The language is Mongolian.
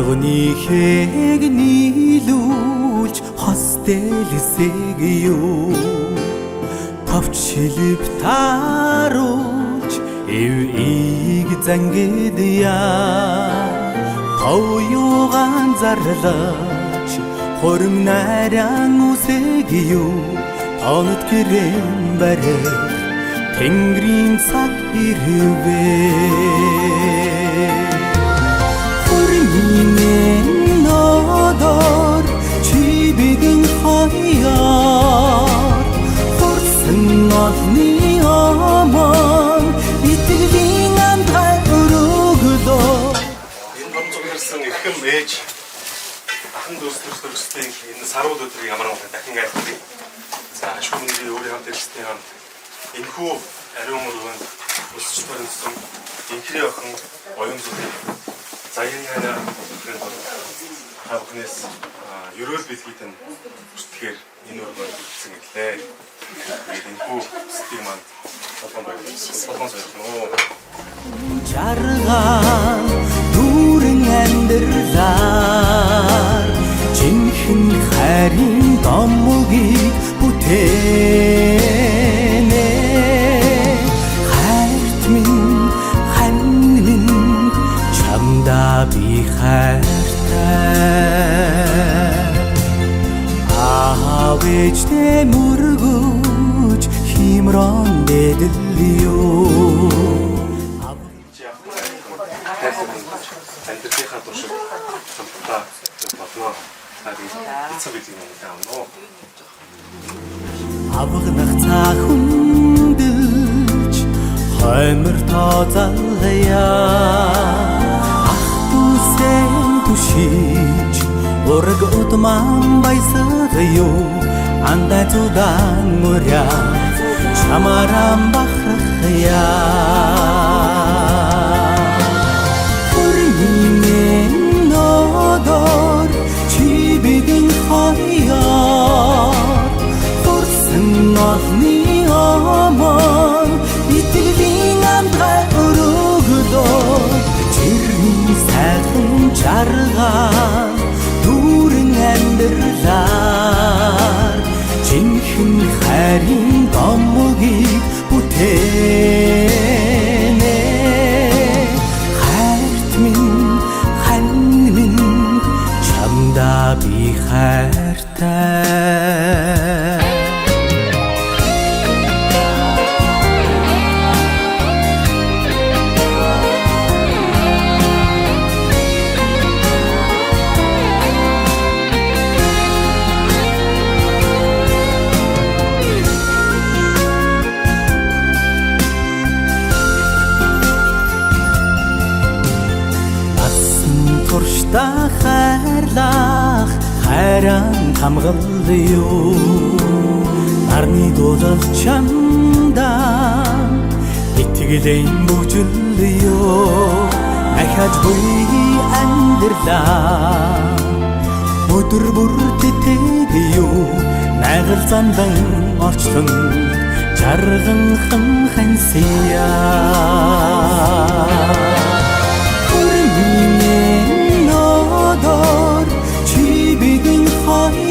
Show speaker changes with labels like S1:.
S1: Түүнийхийг нийлүүлж хостэлсэг юу товч шилб тааруулж эвийг зангид яа тоюугаан зарлаач хорим найран үсэг юу тонот гэрэм барих тэнгэрийн цаг ирвэ хүрмийн нодор чи бидэн хаяар хурсан олны аман итгэлийн амтай өрөглөө
S2: энэ номцогдсон эрхэм ээж ахын дүүс төрөстэй энэ сарууд өдрийг ямар нэг дахин айлтгий. За шүүмний өөрийн хамт ирсний хамт энэхүү ариун мөрөнд өсч төрсөн инхри охин оюун зүрх заян яна хавхнес ерөөл бэлгийтэн хүсдэхээр энэ өргөнд ирсэн гэлээ. Энэхүү стил маань толгон сойрхноо.
S1: Жарган дүүрэн амьдралаар жинхэнэ хайрын домгийг бүтээнэ хайрт минь хань минь чамдаа би хайртай аав ээжтэй мөргөж химрон дэдэлё
S2: Антертихаа туршид хамтдаа бодлоо эцэг бид юм дааноо.
S1: Авгнах цаа хүндэлж хоймор тооцоолъя ах түсэн түшиж ураг утман баясгаю андаа зудан моря чамарам бахрахя чи бидэн хаяар хурсан олны аман итгэлийн амтай өрөглөө жирийн сайхан жарган дүүрэн амьдралаар жинхэнэ хайрын домгийг бүтээнэ хайрт минь хань минь чамдаа би хайртай туршта хайрлах хайран хамгалъё нарны дуулал чамда итгэлийн бүжгэлё ахаж буй амьдралаа өдөр бүр тэтгэё найгал зандан орчлон жарганхан хансия чи бидэн хаяар